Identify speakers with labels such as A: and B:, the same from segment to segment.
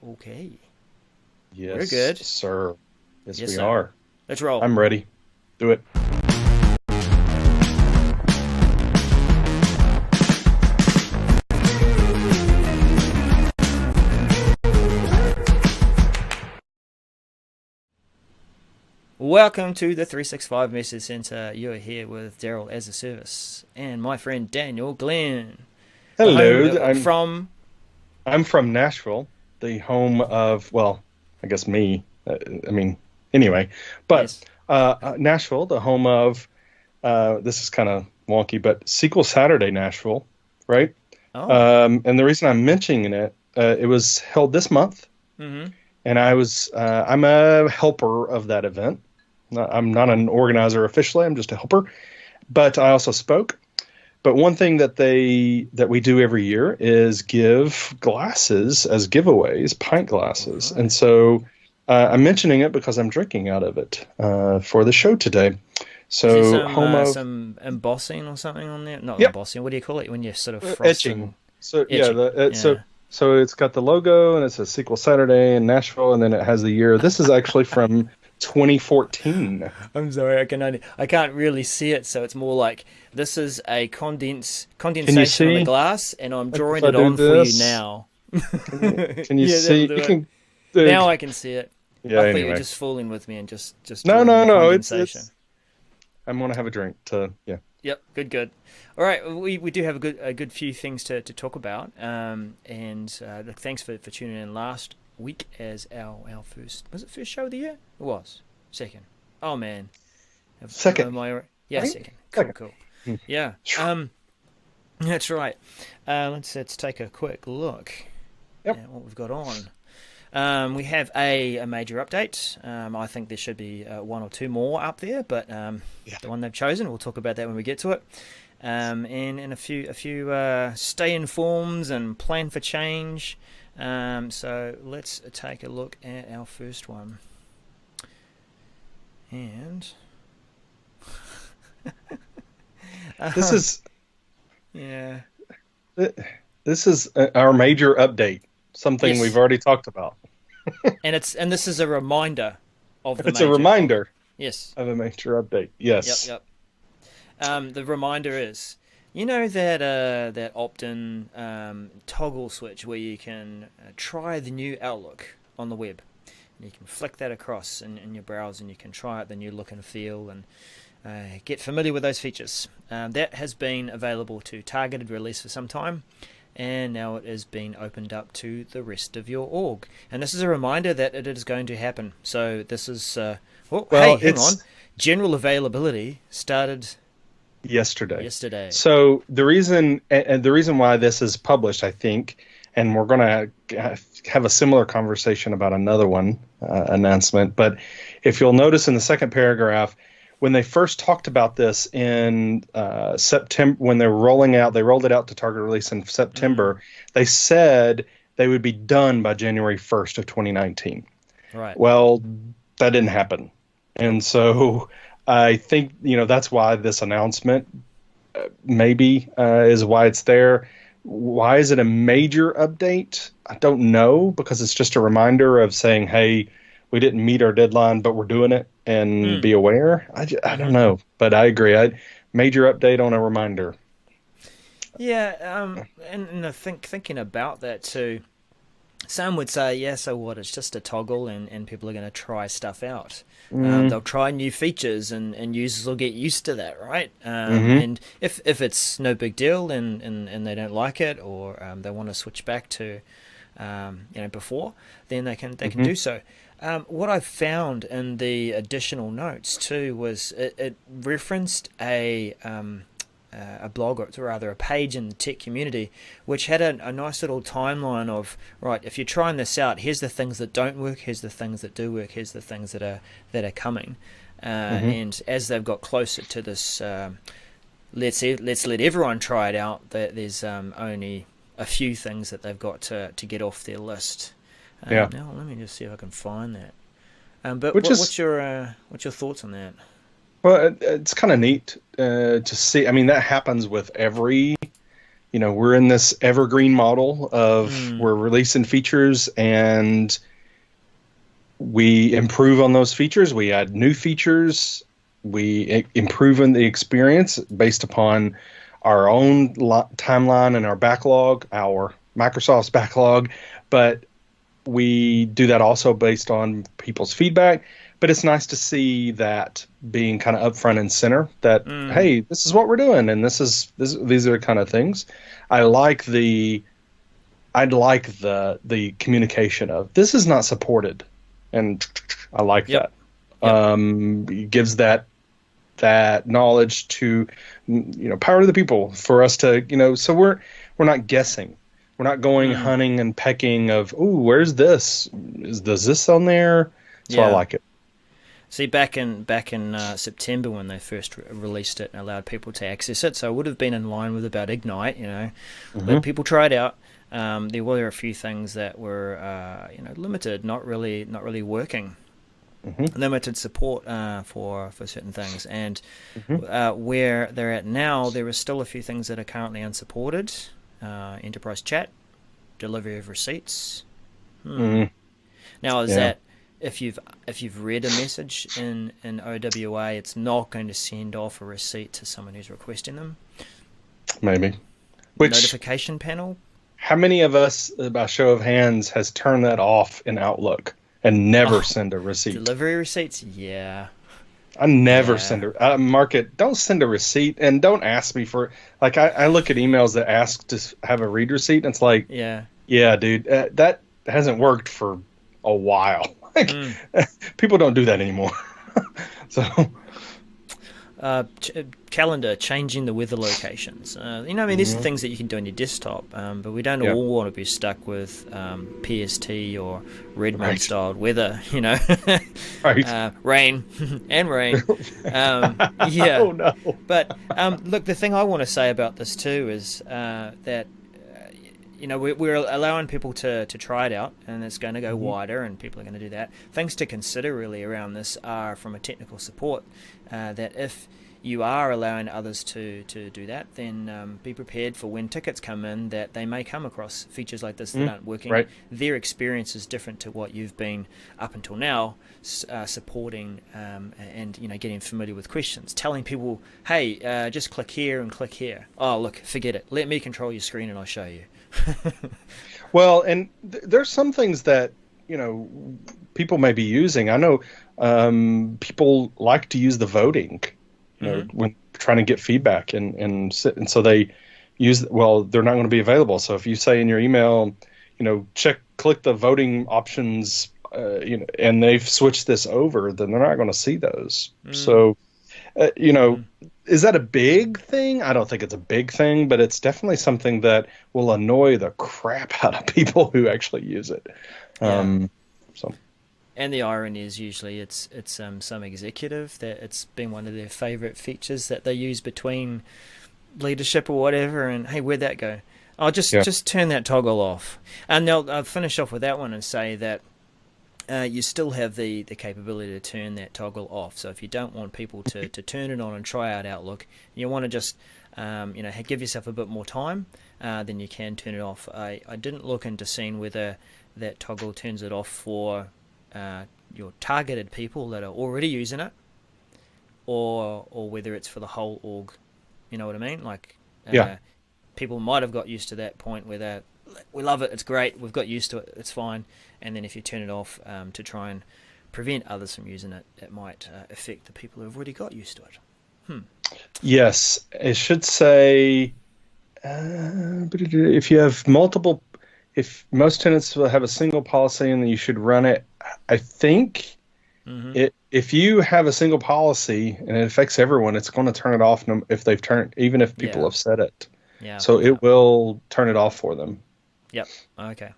A: Okay.
B: Yes,
A: We're good.
B: sir. Yes,
A: Yes,
B: we
A: sir.
B: are.
A: Let's roll.
B: I'm ready. Do it.
A: Welcome to the 365 Message Center. You're here with Darrell as a service and my friend Daniel Glenn. The home
B: Hello.
A: from...
B: I'm from Nashville, the home of, well, I guess me. I mean, anyway, but
A: Yes.
B: Nashville, the home of this is kind of wonky, but Sequel Saturday Nashville, right?
A: Oh.
B: And the reason I'm mentioning it, it was held this month,
A: Mm-hmm.
B: and I'm a helper of that event. I'm not an organizer officially. I'm just a helper, but I also spoke. But one thing that we do every year is give glasses as giveaways, pint
A: All
B: glasses, and
A: right.
B: so I'm mentioning it because I'm drinking out of it for the show today.
A: Is there
B: So home of
A: some embossing or something on there? Not
B: yep,
A: embossing. What do you call it when you sort of frost
B: etching.
A: and
B: So yeah,
A: etching? Yeah.
B: so it's got the logo and it's a Sequel Saturday in Nashville, and then it has the year. This is actually from 2014.
A: I'm sorry, I can't really see it, so it's more like this is a
B: Can you
A: condensation on the
B: see?
A: glass, and I'm
B: Like if
A: drawing
B: I
A: it
B: do
A: on for you
B: this,
A: now.
B: can you
A: Yeah, that'll
B: see?
A: do
B: You
A: it.
B: can.
A: Now I can see it.
B: Yeah.
A: I thought you were
B: Anyway,
A: just fooling with me and just
B: no,
A: drawing
B: no,
A: the
B: no.
A: condensation.
B: I'm gonna have a drink to yeah.
A: Yep, good, good. All right, we do have a good few things to talk about. And look, thanks for tuning in last week as our first, was it first show of the year? It was second. Oh man,
B: Second,
A: am I yeah,
B: right?
A: second. Cool,
B: Second.
A: cool.
B: Hmm.
A: Yeah. That's right. Let's take a quick look
B: Yep.
A: at what we've got on. We have a major update. I think there should be one or two more up there, but
B: Yeah.
A: the one they've chosen, we'll talk about that when we get to it. And a few stay informs and plan for change. So let's take a look at our first one. And
B: This
A: um,
B: is
A: yeah,
B: this is our major update. Something we've
A: yes,
B: already talked about.
A: and this is a reminder of the
B: It's a
A: major of
B: reminder
A: yes.
B: of a major update.
A: Yep,
B: Yes.
A: yep. The reminder is, you know that opt-in toggle switch where you can try the new Outlook on the web. You can flick that across in your browser, and you can try out the new look and feel and get familiar with those features. That has been available to targeted release for some time, and now it is being opened up to the rest of your org. And this is a reminder that it is going to happen. So this is, oh, hey,
B: Well,
A: hang on.
B: it's
A: General availability started
B: yesterday.
A: yesterday.
B: So the reason why this is published, I think, and we're going to have a similar conversation about another one announcement. But if you'll notice in the second paragraph, when they first talked about this in September, when they rolled it out to target release in
A: Mm,
B: September, they said they would be done by January 1st of 2019.
A: right.
B: Well, that didn't happen.
A: Yep.
B: And so I think, that's why this announcement maybe is why it's there. Why is it a major update? I don't know, because it's just a reminder of saying, hey, we didn't meet our deadline, but we're doing it and
A: Mm,
B: be aware. I don't
A: hmm.
B: know, but I agree. Major update on a reminder.
A: Yeah. And I think thinking about that too. Some would say, yeah, so what? It's just a toggle, and people are going to try stuff out.
B: Mm,
A: They'll try new features, and users will get used to that, right?
B: hmm
A: And if it's no big deal, and they don't like it, or they want to switch back to before, then they can
B: hmm
A: do so. What I found in the additional notes too was it referenced a blog, or rather a page in the tech community, which had a nice little timeline of, right, if you're trying this out, here's the things that don't work, here's the things that do work, here's the things that are coming.
B: hmm
A: And as they've got closer to this, let's let everyone try it out, there's only a few things that they've got to get off their list.
B: Yeah.
A: Now let me just see if I can find that. But
B: Which is
A: what's your thoughts on that?
B: Well, it's kind of neat to see. I mean, that happens with every we're in this evergreen model of
A: Mm.
B: we're releasing features and we improve on those features. We add new features. We improve in the experience based upon our own timeline and our backlog, our Microsoft's backlog. But we do that also based on people's feedback. But it's nice to see that being kind of up front and center that,
A: Mm.
B: hey, this is what we're doing. And these are the kind of things. I'd like the communication of this is not supported. And I like
A: Yep.
B: that.
A: Yep.
B: It gives that knowledge to power to the people for us to so we're not guessing, we're not going
A: Mm.
B: hunting and pecking of, oh, where's this, does this on there, so I
A: Yeah.
B: like it.
A: See, back in September when they first released it and allowed people to access it, so it would have been in line with about Ignite, let people try it out. There were a few things that were limited, not really working. Limited support for certain things, and where they're at now, there are still a few things that are currently unsupported. Enterprise chat, delivery of receipts. Now, is
B: Yeah.
A: that if you've read a message in OWA, it's not going to send off a receipt to someone who's requesting them?
B: Maybe. Which,
A: notification panel.
B: how many of us, by show of hands, has turned that off in Outlook and never send a receipt?
A: Delivery receipts, yeah.
B: I never
A: Yeah.
B: send a mark it. Don't send a receipt, and don't ask me for, like, I look at emails that ask to have a read receipt, and it's like, yeah, dude, that hasn't worked for a while. Like, people don't do that anymore. So
A: calendar, changing the weather locations. These are things that you can do on your desktop, but we don't all want to be stuck with PST or Redmond styled weather,
B: Right.
A: Rain and rain. Yeah.
B: Oh, no.
A: But look, the thing I want to say about this too is that we're allowing people to try it out, and it's going to go wider, and people are going to do that. Things to consider really around this are, from a technical support, that if you are allowing others to do that, then be prepared for when tickets come in that they may come across features like this that aren't working.
B: Right.
A: Their experience is different to what you've been up until now supporting, and getting familiar with questions, telling people, hey, just click here and click here. Oh, look, forget it. Let me control your screen and I'll show you.
B: Well, and there's some things that people may be using. I know people like to use the voting, when trying to get feedback, and so they use. Well, they're not going to be available. So if you say in your email, click the voting options, and they've switched this over, then they're not going to see those. So, is that a big thing? I don't think it's a big thing, but it's definitely something that will annoy the crap out of people who actually use it.
A: And the irony is usually it's some executive that it's been one of their favorite features that they use between leadership or whatever, and hey, where'd that go? I'll just turn that toggle off. And I'll finish off with that one and say that you still have the capability to turn that toggle off. So if you don't want people to turn it on and try out Outlook, you want to just give yourself a bit more time, then you can turn it off. I didn't look into seeing whether that toggle turns it off for your targeted people that are already using it, or whether it's for the whole org. You know what I mean? Like, people might have got used to that point where we love it, it's great, we've got used to it, it's fine. And then if you turn it off to try and prevent others from using it, it might affect the people who have already got used to it.
B: Yes, it should say if you have multiple, if most tenants will have a single policy, and then you should run it. I think if you have a single policy and it affects everyone, it's going to turn it off if they've turned, even if people have said it.
A: Yeah.
B: So it will turn it off for them.
A: Yep. Okay.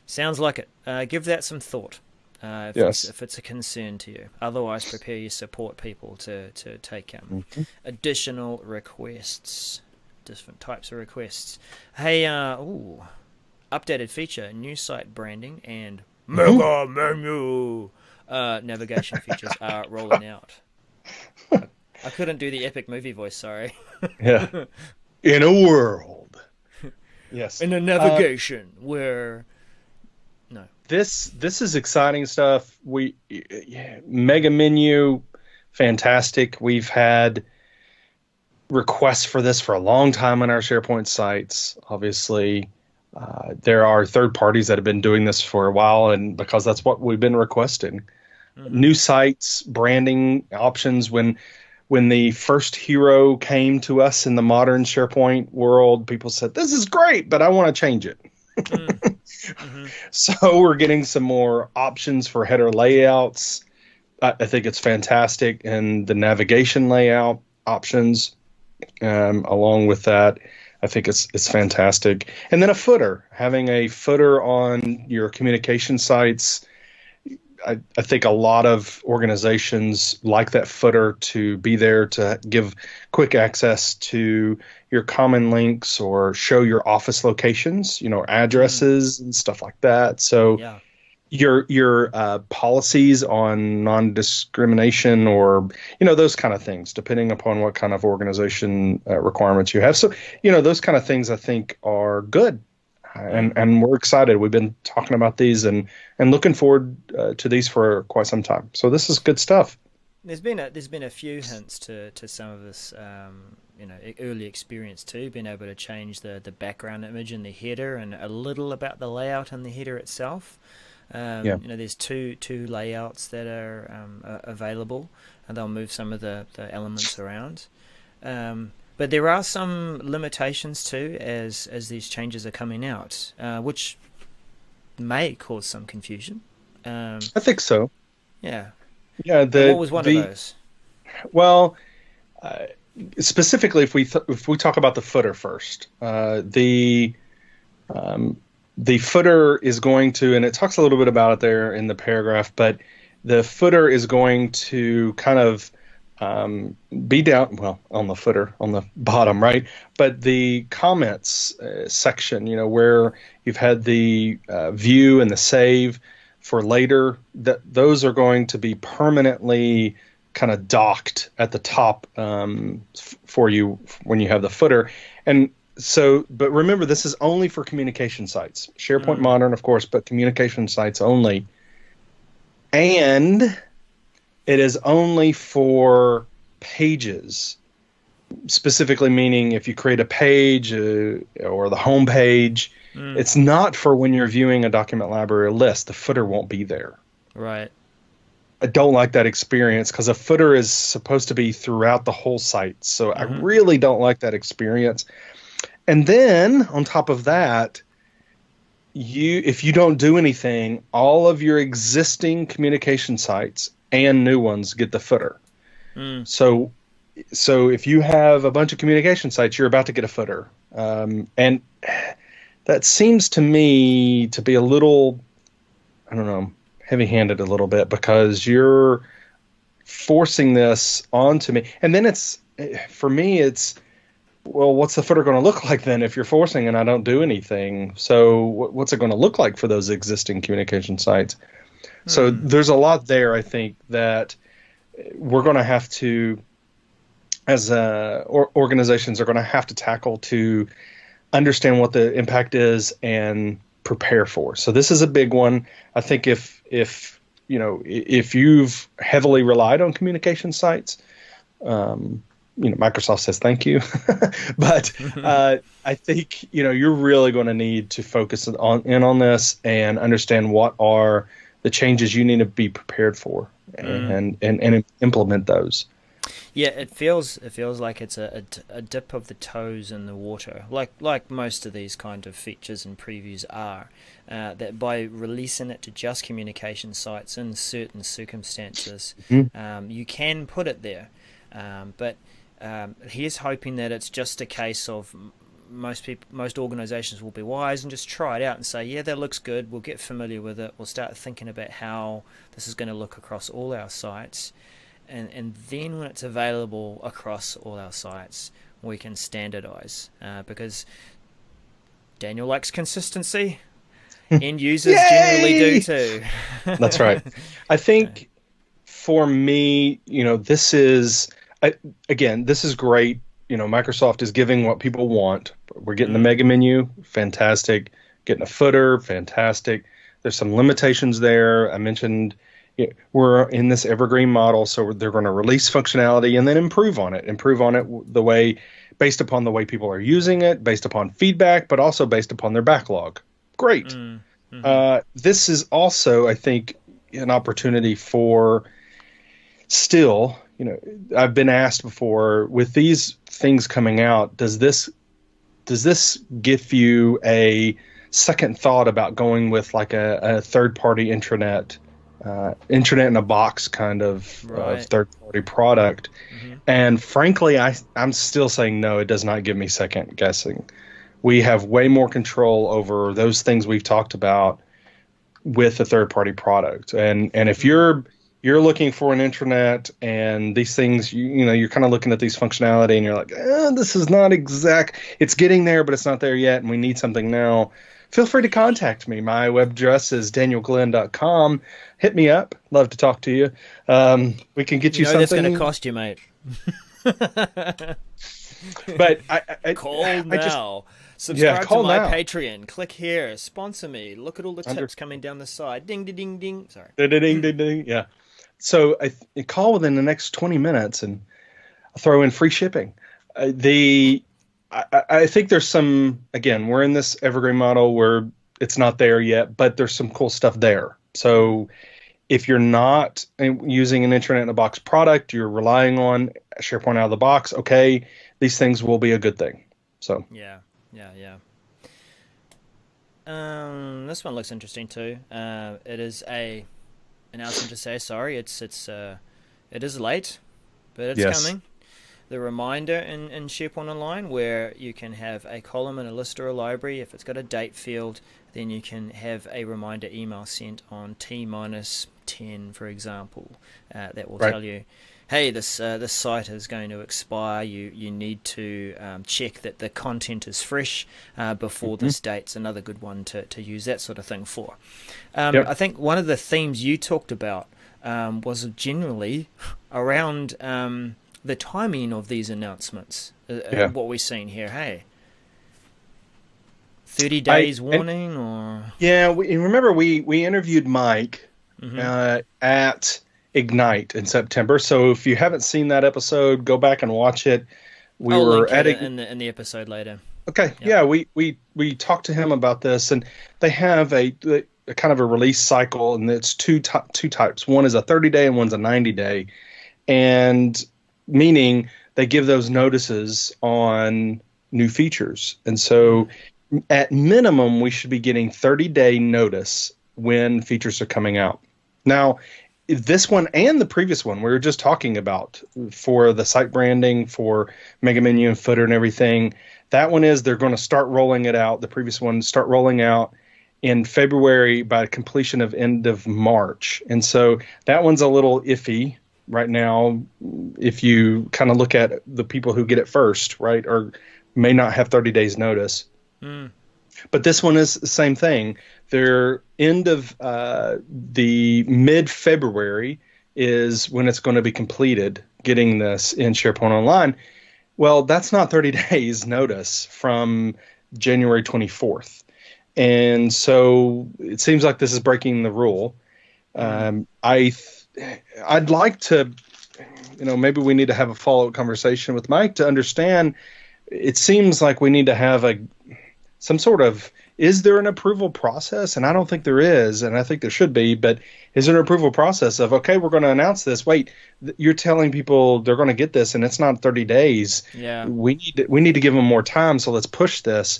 A: Sounds like it. Give that some thought. If it's a concern to you. Otherwise, prepare your support people to take additional requests, different types of requests. Hey, updated feature, new site branding, and mega menu navigation features are rolling out. I couldn't do the epic movie voice, sorry.
B: Yeah. In a world Yes.
A: In the navigation where no.
B: This is exciting stuff. Mega menu, fantastic. We've had requests for this for a long time on our SharePoint sites. Obviously, there are third parties that have been doing this for a while, and because that's what we've been requesting. New sites, branding options. When the first hero came to us in the modern SharePoint world, people said, "This is great, but I want to change it." So we're getting some more options for header layouts. I think it's fantastic, and the navigation layout options along with that. I think it's fantastic. And then a footer, having a footer on your communication sites. I think a lot of organizations like that footer to be there to give quick access to your common links or show your office locations, addresses and stuff like that. So your policies on non-discrimination or, those kind of things, depending upon what kind of organization requirements you have. So, those kind of things I think are good. And we're excited. We've been talking about these and looking forward to these for quite some time. So this is good stuff.
A: There's been a few hints to some of this, early experience too. Being able to change the background image in the header and a little about the layout in the header itself. There's two layouts that are available, and they'll move some of the elements around. But there are some limitations too as these changes are coming out, which may cause some confusion.
B: I think so.
A: Yeah.
B: Yeah.
A: What was one of those?
B: Well, specifically, if we talk about the footer first, the footer is going to, and it talks a little bit about it there in the paragraph, but the footer is going to kind of be down, on the footer, on the bottom, right? But the comments section, where you've had the view and the save for later, those are going to be permanently kind of docked at the top for you when you have the footer. And so, but remember, this is only for communication sites. SharePoint Modern, of course, but communication sites only. And it is only for pages, specifically meaning if you create a page or the home page, it's not for when you're viewing a document library or list. The footer won't be there.
A: Right.
B: I don't like that experience because a footer is supposed to be throughout the whole site. So I really don't like that experience. And then on top of that, if you don't do anything, all of your existing communication sites and new ones get the footer. So if you have a bunch of communication sites, you're about to get a footer. And that seems to me to be a little, I don't know, heavy-handed a little bit because you're forcing this onto me. And then for me, well, what's the footer going to look like then if you're forcing and I don't do anything? So what's it going to look like for those existing communication sites? So there's a lot there, I think, that we're going to have to, as organizations, are going to have to tackle to understand what the impact is and prepare for. So this is a big one. I think if you've heavily relied on communication sites, Microsoft says thank you, but I think you're really going to need to focus on this and understand what are the changes you need to be prepared for and implement those.
A: Yeah, it feels like it's a dip of the toes in the water, like most of these kind of features and previews are. That by releasing it to just communication sites in certain circumstances, you can put it there. But here's hoping that it's just a case of most organizations will be wise and just try it out and say, yeah, that looks good. We'll get familiar with it. We'll start thinking about how this is going to look across all our sites. And then when it's available across all our sites, we can standardize. Because Daniel likes consistency. End users generally do too.
B: That's right. I think for me, this is, again, this is great Microsoft is giving what people want. We're getting the mega menu, fantastic. Getting a footer, fantastic. There's some limitations there. I mentioned we're in this evergreen model, so they're going to release functionality and then improve on it based upon the way people are using it, based upon feedback, but also based upon their backlog. Great. This is also, I think, an opportunity for still, I've been asked before, with these things coming out, does this give you a second thought about going with like a third-party intranet in a box kind of third-party product? And frankly, I'm still saying no, it does not give me second guessing. We have way more control over those things we've talked about with a third-party product. And if you're looking for an intranet and these things, you're kind of looking at these functionality and you're like, this is not it's getting there, but it's not there yet, and we need something now. Feel free to contact me. My web address is danielglenn.com. Hit me up. Love to talk to you. We can get you something.
A: That's going to cost you, mate.
B: But
A: call now. Subscribe to my Patreon. Click here. Sponsor me. Look at all the tips coming down the side. Ding, ding, ding, ding. Sorry.
B: Ding, ding, ding. Yeah. So I call within the next 20 minutes and I'll throw in free shipping. I think there's some, again, we're in this evergreen model where it's not there yet, but there's some cool stuff there. So if you're not using an Internet in a Box product, you're relying on SharePoint out of the box, okay, these things will be a good thing. So
A: yeah. This one looks interesting too. It is a announcement to say sorry. It is late, but it's coming. The reminder in SharePoint Online, where you can have a column and a list or a library. If it's got a date field, then you can have a reminder email sent on T-10, for example, that will tell you, hey, this site is going to expire. You need to check that the content is fresh before this date's another good one to use that sort of thing for. I think one of the themes you talked about was generally around the timing of these announcements. What we're seeing here, hey, 30 days warning, or
B: remember we interviewed Mike at Ignite in September. So if you haven't seen that episode, go back and watch it.
A: I'll link it in the episode later.
B: Okay, we talked to him about this, and they have a kind of a release cycle, and it's two types. One is a 30-day and one's a 90-day, and meaning they give those notices on new features. And so at minimum, we should be getting 30-day notice when features are coming out. Now, this one and the previous one we were just talking about for the site branding, for mega menu and footer and everything, that one is they're going to start rolling it out. The previous one start rolling out in February by completion of end of March. And so that one's a little iffy right now, if you kind of look at the people who get it first, right, or may not have 30 days notice. But this one is the same thing. Their end of the mid-February is when it's going to be completed, getting this in SharePoint Online. Well, that's not 30 days notice from January 24th. And so it seems like this is breaking the rule. I'd like to, maybe we need to have a follow-up conversation with Mike to understand. It seems like we need to have some sort of, is there an approval process? And I don't think there is, and I think there should be, but is there an approval process of, okay, we're going to announce this. Wait, you're telling people they're going to get this and it's not 30 days.
A: Yeah.
B: We need to give them more time, so let's push this.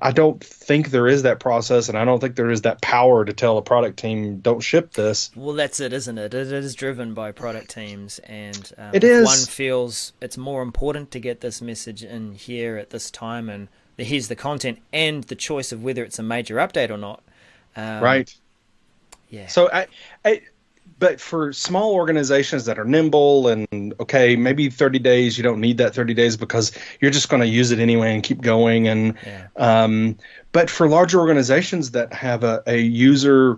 B: I don't think there is that process, and I don't think there is that power to tell a product team, don't ship this.
A: Well, that's it, isn't it? It is driven by product teams, and
B: if
A: one feels it's more important to get this message in here at this time, and here's the content and the choice of whether it's a major update or not.
B: Right.
A: Yeah.
B: So but for small organizations that are nimble and, okay, maybe 30 days, you don't need that 30 days because you're just going to use it anyway and keep going. And but for larger organizations that have a user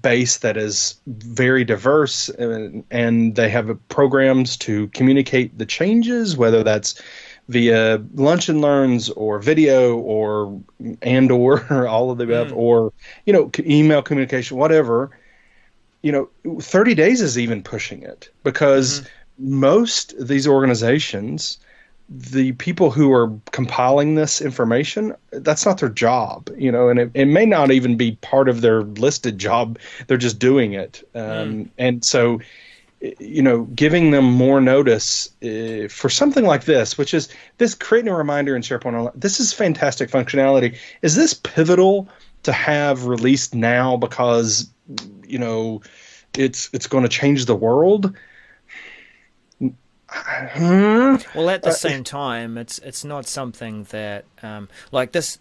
B: base that is very diverse, and they have programs to communicate the changes, whether that's via lunch and learns or video or or all of the above, or email communication, whatever. 30 days is even pushing it, because most of these organizations, the people who are compiling this information, that's not their job, and it may not even be part of their listed job. They're just doing it. And so, giving them more notice for something like this, which is this creating a reminder in SharePoint Online. This is fantastic functionality. Is this pivotal to have released now because, it's going to change the world?
A: Well, at the same time, it's not something that like this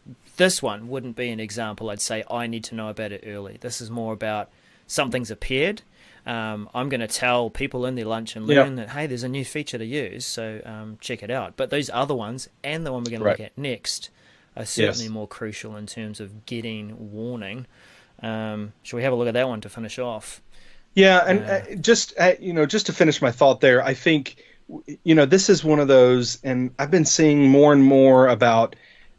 A: one wouldn't be an example. I'd say I need to know about it early. This is more about something's appeared. I'm going to tell people in their lunch and learn that, hey, there's a new feature to use, so check it out. But those other ones and the one we're going to look at next are certainly more crucial in terms of getting warning. Shall we have a look at that one to finish off?
B: Yeah, and just to finish my thought there, I think this is one of those, and I've been seeing more and more about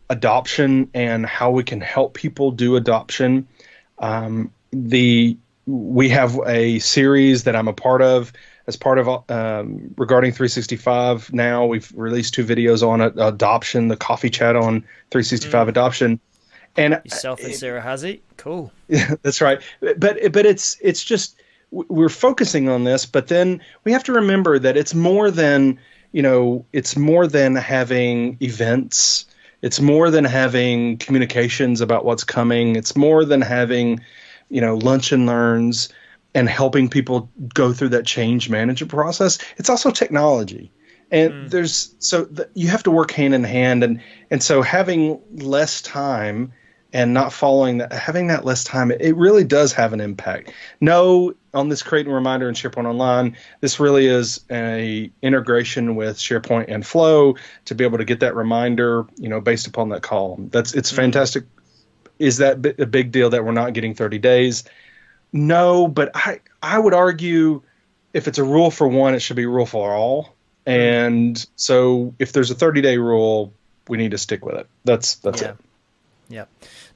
B: adoption and how we can help people do adoption. We have a series that I'm a part of as part of regarding 365. Now we've released 2 videos on adoption, the coffee chat on 365 adoption. And
A: yourself and Sarah Hazy, cool.
B: Yeah, that's right. But it's just, we're focusing on this, but then we have to remember that it's more than, it's more than having events. It's more than having communications about what's coming. It's more than having, lunch and learns and helping people go through that change management process. It's also technology. And you have to work hand in hand. And so having less time and not following that, having that less time, it really does have an impact. No, on this Create and Reminder in SharePoint Online, this really is a integration with SharePoint and Flow to be able to get that reminder, based upon that call. It's fantastic. Is that a big deal that we're not getting 30 days? No, but I would argue if it's a rule for one, it should be a rule for all. And so if there's a 30-day rule, we need to stick with it. That's it.
A: Yeah.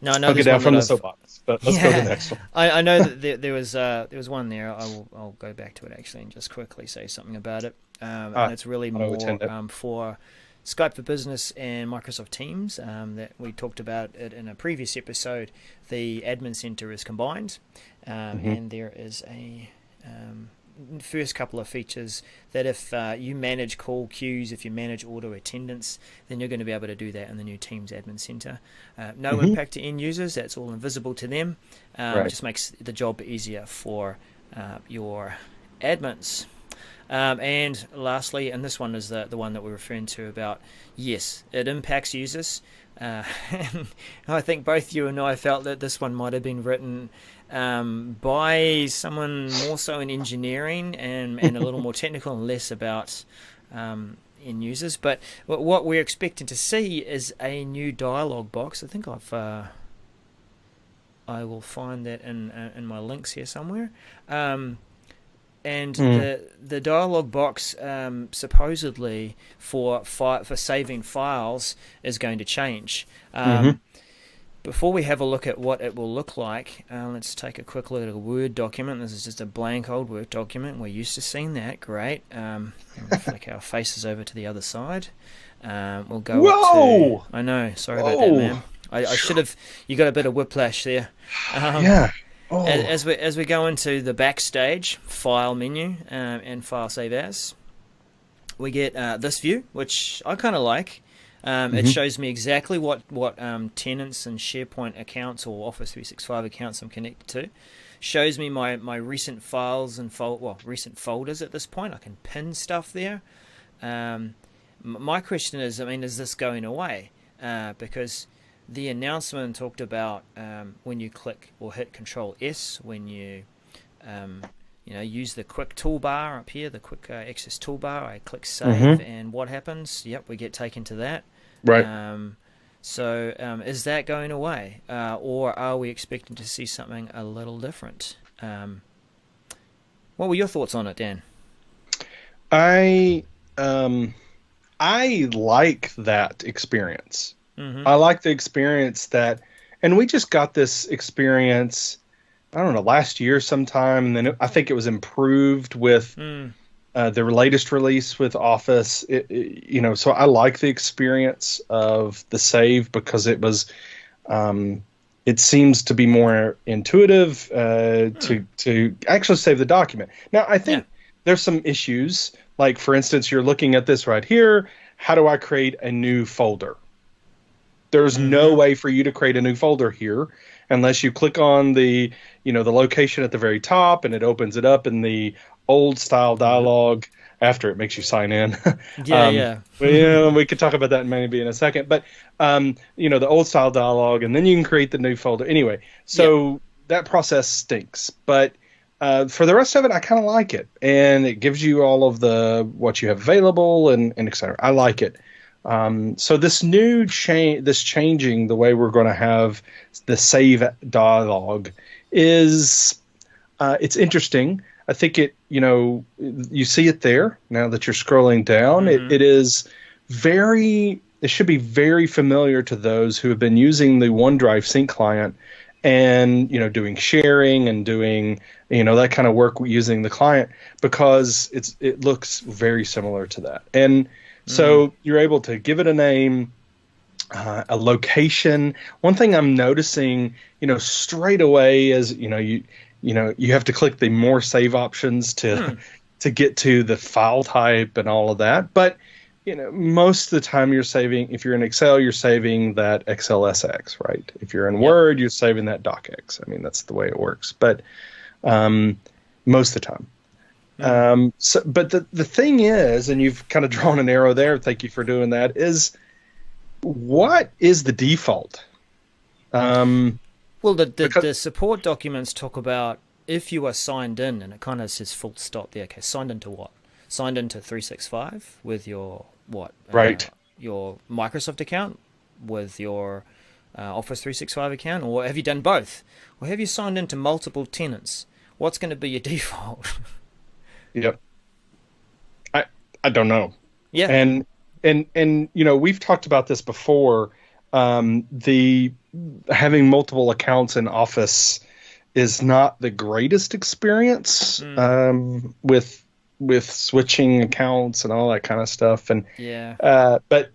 A: No,
B: I'll get down from the soapbox, but let's go to the next one.
A: I know that there was one there. I'll go back to it actually and just quickly say something about it. And it's really more for Skype for Business and Microsoft Teams that we talked about it in a previous episode. The Admin Center is combined, and there is a first couple of features that if you manage call queues, if you manage auto attendance, then you're going to be able to do that in the new Teams Admin Center. No impact to end users. That's all invisible to them. It just makes the job easier for your admins. And lastly, and this one is the one that we're referring to about, yes, it impacts users. And I think both you and I felt that this one might have been written by someone more so in engineering and a little more technical and less about end users. But what we're expecting to see is a new dialog box. I think I will find that in my links here somewhere. And the dialog box supposedly for saving files is going to change. Before we have a look at what it will look like, let's take a quick look at a Word document. This is just a blank old Word document. We're used to seeing that. Great. Flick our faces over to the other side. We'll go up to... I know. Sorry about that, man. I should have... You got a bit of whiplash there.
B: Yeah. Oh.
A: As we go into the backstage file menu and file save as, we get this view, which I kind of like. It shows me exactly what tenants and SharePoint accounts or Office 365 accounts I'm connected to. Shows me my recent files and recent folders at this point. I can pin stuff there. My question is, is this going away? Because the announcement talked about when you click or hit Control S, when you use the quick toolbar up here, the quick access toolbar. I click save, and what happens? Yep, we get taken to that.
B: Right.
A: So is that going away, or are we expecting to see something a little different? Um, what were your thoughts on it, Dan?
B: I I like that experience.
A: Mm-hmm.
B: I like the experience that, and we just got this experience, I don't know, last year sometime, and then I think it was improved with the latest release with Office. So I like the experience of the save because it seems to be more intuitive to actually save the document. Now, I think there's some issues. Like, for instance, you're looking at this right here. How do I create a new folder? There's no way for you to create a new folder here unless you click on the location at the very top, and it opens it up in the old style dialog after it makes you sign in. We could talk about that maybe in a second, but the old style dialog, and then you can create the new folder. Anyway, so that process stinks, but for the rest of it, I kind of like it, and it gives you all of what you have available and et cetera. I like it. So this new changing the way we're going to have the save dialog is it's interesting. I think you see it there now that you're scrolling down. It should be very familiar to those who have been using the OneDrive sync client and doing sharing and doing that kind of work using the client, because it looks very similar to that. And so you're able to give it a name, a location. One thing I'm noticing, straight away is you have to click the more save options to get to the file type and all of that. But most of the time you're saving, if you're in Excel, you're saving that XLSX, right? If you're in Word, you're saving that DocX. I mean, that's the way it works. But most of the time. But the thing is, and you've kind of drawn an arrow there, thank you for doing that, is what is the default?
A: Well, the support documents talk about if you are signed in, and it kind of says full stop there. Okay, signed into what? Signed into 365 with your what?
B: Right.
A: Your Microsoft account with your Office 365 account, or have you done both? Or have you signed into multiple tenants? What's going to be your default?
B: Yep. I don't know.
A: Yeah.
B: And we've talked about this before. The having multiple accounts in Office is not the greatest experience with switching accounts and all that kind of stuff. And but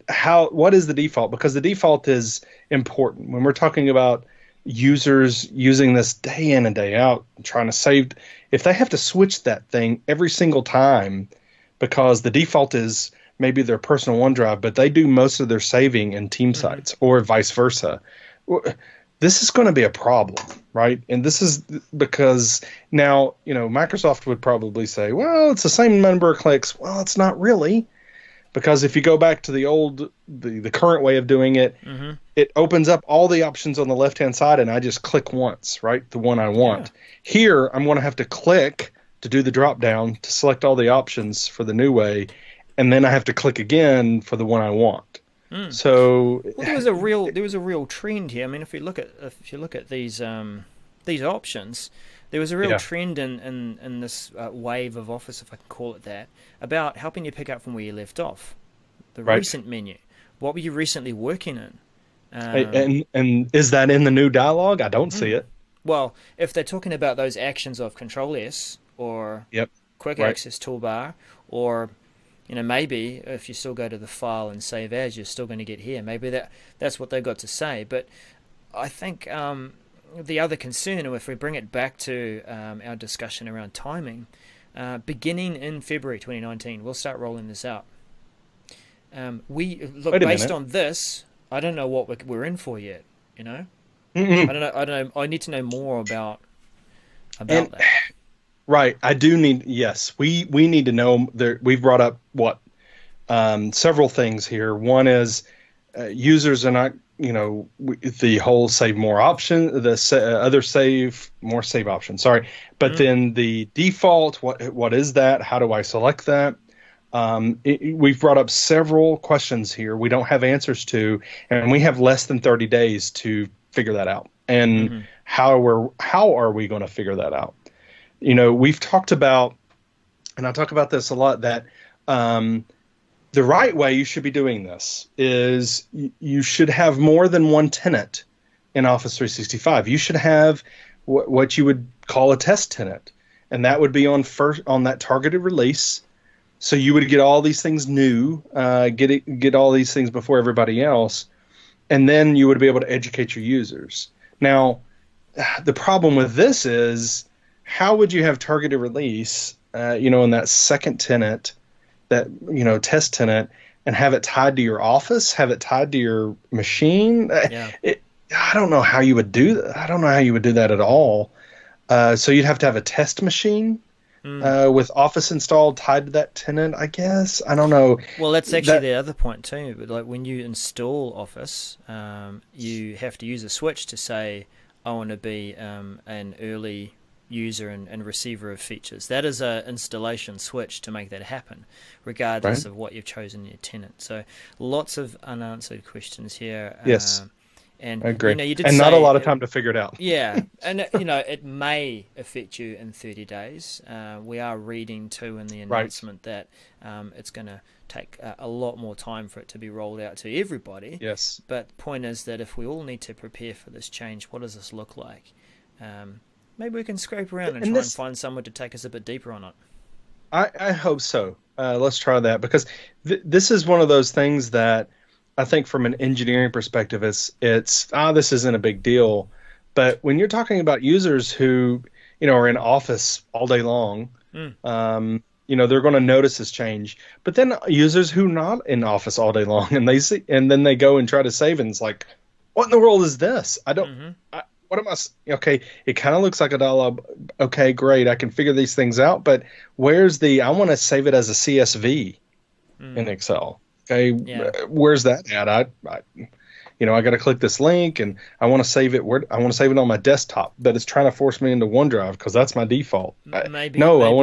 B: what is the default? Because the default is important when we're talking about users using this day in and day out, trying to save. If they have to switch that thing every single time, because the default is maybe their personal OneDrive, but they do most of their saving in team sites or vice versa, this is going to be a problem, right? And this is because now, Microsoft would probably say, well, it's the same number of clicks. Well, it's not really. Because if you go back to the current way of doing it, it opens up all the options on the left-hand side, and I just click once, right? The one I want. Here, I'm going to have to click to do the drop-down to select all the options for the new way, and then I have to click again for the one I want. So
A: there was a real trend here. I mean, if you look at these options, there was a real trend in this wave of Office, if I can call it that, about helping you pick up from where you left off. The recent menu. What were you recently working in?
B: And is that in the new dialog? I don't see it.
A: Well, if they're talking about those actions of Control S or Quick Access Toolbar, or maybe if you still go to the file and save as, you're still going to get here. Maybe that's what they've got to say. But I think the other concern, or if we bring it back to our discussion around timing, beginning in February 2019, we'll start rolling this out. Based on this, I don't know what we're in for yet. I don't know. I need to know more about that.
B: Right. I do need. Yes, we need to know. We've brought up several things here. One is users are not. The whole save more option, the other save more save option. Sorry, but then the default. What is that? How do I select that? We've brought up several questions here we don't have answers to, and we have less than 30 days to figure that out. And how are we going to figure that out? we've talked about, and I talk about this a lot, that the right way you should be doing this is you should have more than one tenant in Office 365. You should have what you would call a test tenant, and that would be on that targeted release. So you would get all these things new, get all these things before everybody else, and then you would be able to educate your users. Now, the problem with this is, how would you have targeted release, in that second tenant, that test tenant, and have it tied to your Office, have it tied to your machine?
A: Yeah.
B: I don't know how you would do that. I don't know how you would do that at all. So you'd have to have a test machine with Office installed tied to that tenant, I guess. I don't know.
A: Well, that's actually the other point too. But like when you install Office, you have to use a switch to say, I want to be an early user and receiver of features. That is an installation switch to make that happen, regardless of what you've chosen in your tenant. So lots of unanswered questions here.
B: Yes.
A: And
B: I agree.
A: You did
B: and
A: say
B: not a lot of time to figure it out.
A: Yeah, and it may affect you in 30 days. We are reading too in the announcement that it's going to take a lot more time for it to be rolled out to everybody.
B: Yes.
A: But the point is that if we all need to prepare for this change, what does this look like? Maybe we can scrape around and try and find someone to take us a bit deeper on it.
B: I hope so. Let's try that, because this is one of those things that I think from an engineering perspective, this isn't a big deal. But when you're talking about users who, are in Office all day long, they're going to notice this change. But then users who not in Office all day long, and then they go and try to save, and it's like, what in the world is this? What am I? Okay, it kind of looks like a dialog. Okay, great, I can figure these things out. But where's I want to save it as a CSV in Excel. Okay, where's that at? I got to click this link, and I want to save it. I want to save it on my desktop, but it's trying to force me into OneDrive because that's my default.
A: Maybe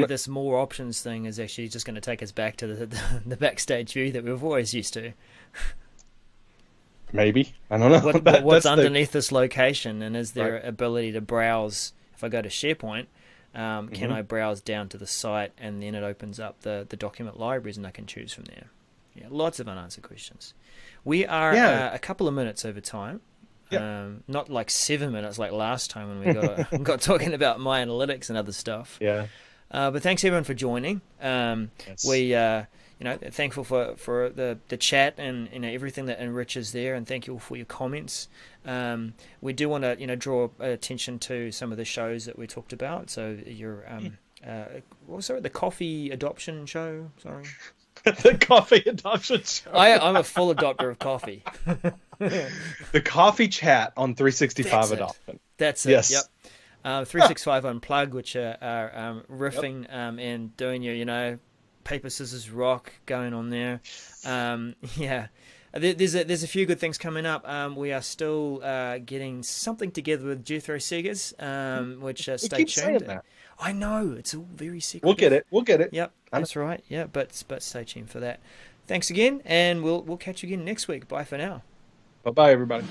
A: this more options thing is actually just going to take us back to the backstage view that we've always used to.
B: Maybe, I don't know.
A: What's underneath this location, and is there ability to browse? If I go to SharePoint, can I browse down to the site, and then it opens up the document libraries, and I can choose from there. Yeah, lots of unanswered questions. We are a couple of minutes over time. Not like 7 minutes like last time when we got talking about my analytics and other stuff.
B: Yeah.
A: But thanks everyone for joining.
B: Yes.
A: We thankful for the chat and everything that enriches there, and thank you all for your comments. We do want to draw attention to some of the shows that we talked about. So your the coffee adoption show. Sorry.
B: The coffee adoption show.
A: I'm a full adopter of coffee.
B: The coffee chat on 365 adoption.
A: That's it.
B: Yes.
A: Yep. 365 Unplugged, which are riffing and doing your paper scissors rock going on there. There's a few good things coming up. We are still getting something together with Jethro Seegers, which stay tuned. I know, it's all very secret.
B: We'll get it.
A: Yep, that's right. Yeah, but stay tuned for that. Thanks again, and we'll catch you again next week. Bye for now.
B: Bye-bye, everybody.